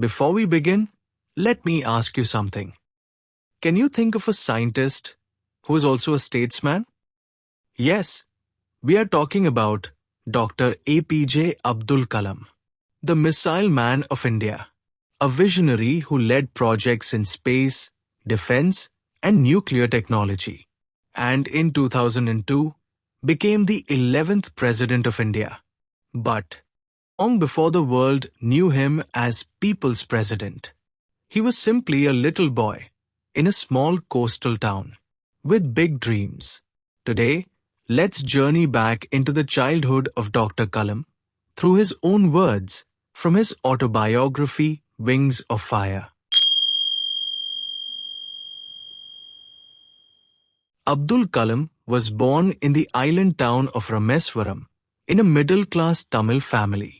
Before we begin, let me ask you something. Can you think of a scientist who is also a statesman? Yes, we are talking about Dr. A.P.J. Abdul Kalam, the missile man of India, a visionary who led projects in space, defense, and nuclear technology, and in 2002 became the 11th President of India. But long before the world knew him as People's President, he was simply a little boy in a small coastal town with big dreams. Today, let's journey back into the childhood of Dr. Kalam through his own words from his autobiography, Wings of Fire. Abdul Kalam was born in the island town of Rameswaram in a middle-class Tamil family.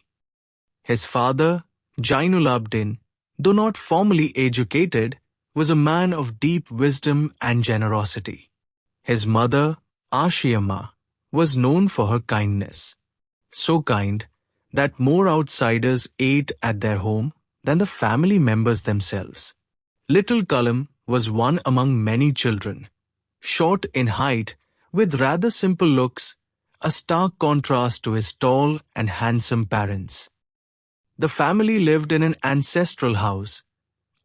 His father, Jainulabdin, though not formally educated, was a man of deep wisdom and generosity. His mother, Ashiyamma, was known for her kindness. So kind that more outsiders ate at their home than the family members themselves. Little Kalam was one among many children, short in height with rather simple looks, a stark contrast to his tall and handsome parents. The family lived in an ancestral house,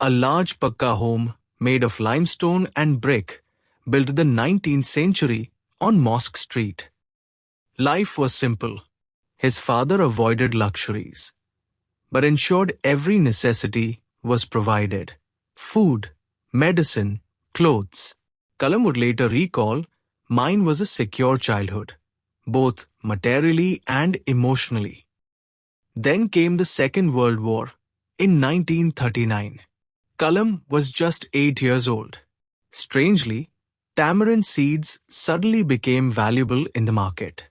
a large pakka home made of limestone and brick, built in the 19th century on Mosque Street. Life was simple. His father avoided luxuries, but ensured every necessity was provided: food, medicine, clothes. Kalam would later recall, "Mine was a secure childhood, both materially and emotionally." Then came the Second World War in 1939. Kalam was just 8 years old. Strangely, tamarind seeds suddenly became valuable in the market.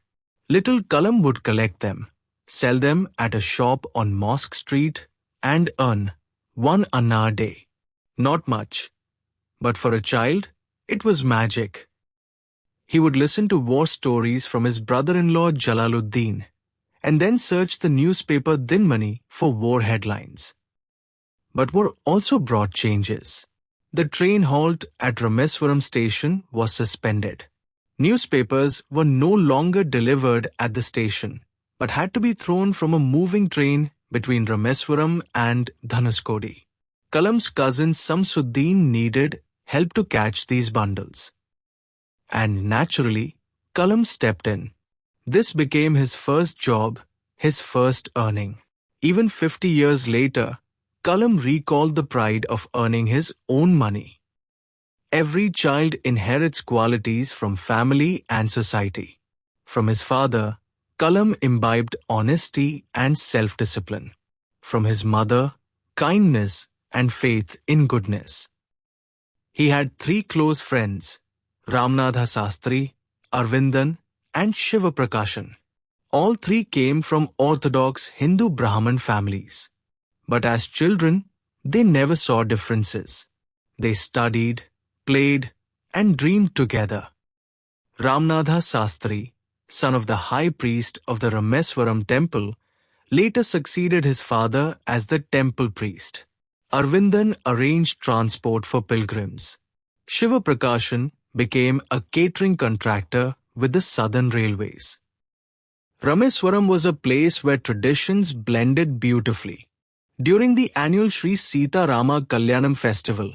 Little Kalam would collect them, sell them at a shop on Mosque Street, and earn 1 anna a day. Not much, but for a child, it was magic. He would listen to war stories from his brother-in-law Jalaluddin, and then search the newspaper Dinmani for war headlines. But what also brought changes. The train halt at Rameswaram station was suspended. Newspapers were no longer delivered at the station, but had to be thrown from a moving train between Rameswaram and Dhanuskodi. Kalam's cousin Samsuddin needed help to catch these bundles. And naturally, Kalam stepped in. This became his first job, his first earning. Even 50 years later, Kalam recalled the pride of earning his own money. Every child inherits qualities from family and society. From his father, Kalam imbibed honesty and self-discipline. From his mother, kindness and faith in goodness. He had 3 close friends, Ramnatha Sastri, Arvindan, and Shiva Prakashan. All 3 came from orthodox Hindu Brahmin families. But as children, they never saw differences. They studied, played, and dreamed together. Ramnatha Sastri, son of the high priest of the Rameswaram temple, later succeeded his father as the temple priest. Arvindan arranged transport for pilgrims. Shiva Prakashan became a catering contractor with the Southern Railways. Rameswaram was a place where traditions blended beautifully. During the annual Sri Sita Rama Kalyanam festival,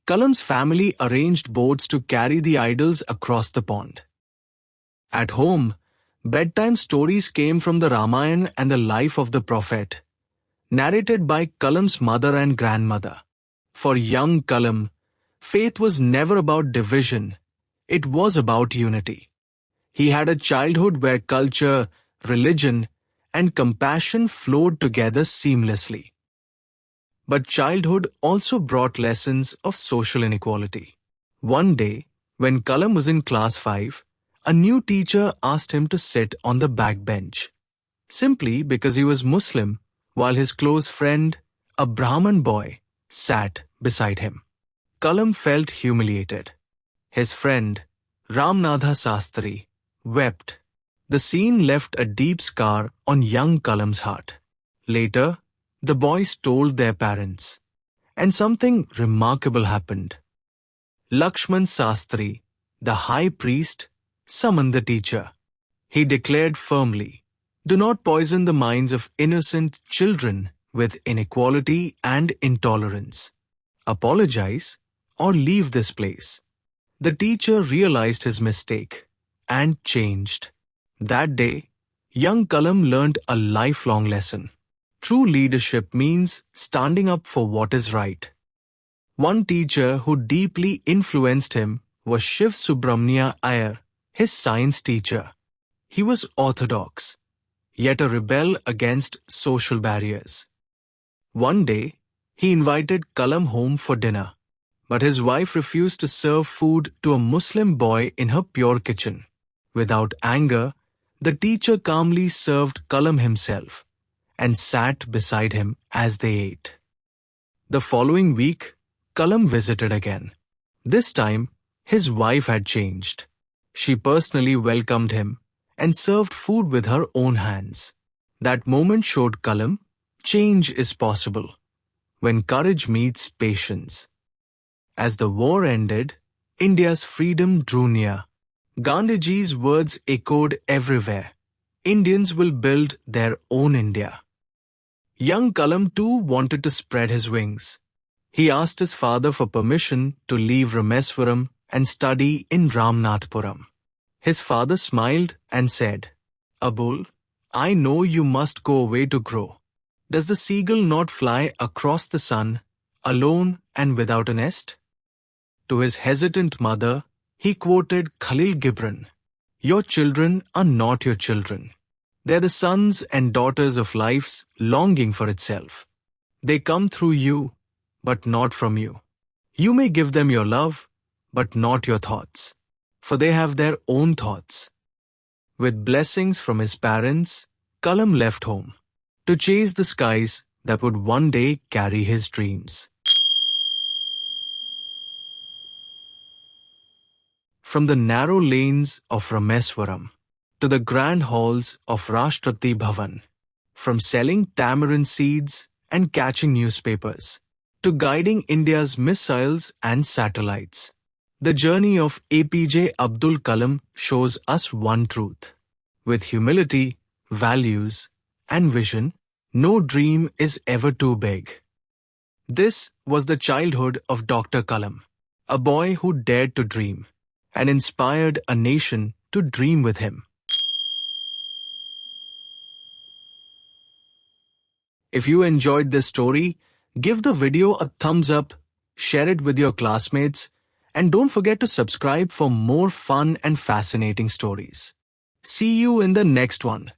Kalam's family arranged boats to carry the idols across the pond. At home, bedtime stories came from the Ramayana and the life of the prophet, narrated by Kalam's mother and grandmother. For young Kalam, faith was never about division, it was about unity. He had a childhood where culture, religion, and compassion flowed together seamlessly. But childhood also brought lessons of social inequality. One day, when Kalam was in class 5, a new teacher asked him to sit on the back bench, simply because he was Muslim, while his close friend, a Brahman boy, sat beside him. Kalam felt humiliated. His friend, Ramnatha Sastri, wept. The scene left a deep scar on young Kalam's heart. Later, the boys told their parents, and something remarkable happened. Lakshman Sastri, the high priest, summoned the teacher. He declared firmly, "Do not poison the minds of innocent children with inequality and intolerance. Apologize or leave this place." The teacher realized his mistake and changed. That day, young Kalam learned a lifelong lesson. True leadership means standing up for what is right. One teacher who deeply influenced him was Shiv Subramania Iyer, his science teacher. He was orthodox, yet a rebel against social barriers. One day, he invited Kalam home for dinner, but his wife refused to serve food to a Muslim boy in her pure kitchen. Without anger, the teacher calmly served Kalam himself and sat beside him as they ate. The following week, Kalam visited again. This time, his wife had changed. She personally welcomed him and served food with her own hands. That moment showed Kalam, change is possible when courage meets patience. As the war ended, India's freedom drew near. Gandhiji's words echoed everywhere. Indians will build their own India. Young Kalam too wanted to spread his wings. He asked his father for permission to leave Rameswaram and study in Ramnathpuram. His father smiled and said, "Abul, I know you must go away to grow. Does the seagull not fly across the sun, alone and without a nest?" To his hesitant mother, he quoted Khalil Gibran, "Your children are not your children. They're the sons and daughters of life's longing for itself. They come through you, but not from you. You may give them your love, but not your thoughts, for they have their own thoughts." With blessings from his parents, Kalam left home to chase the skies that would one day carry his dreams. From the narrow lanes of Rameswaram to the grand halls of Rashtrapati Bhavan, from selling tamarind seeds and catching newspapers, to guiding India's missiles and satellites, the journey of A.P.J. Abdul Kalam shows us one truth. With humility, values, and vision, no dream is ever too big. This was the childhood of Dr. Kalam, a boy who dared to dream and inspired a nation to dream with him. If you enjoyed this story, give the video a thumbs up, share it with your classmates, and don't forget to subscribe for more fun and fascinating stories. See you in the next one.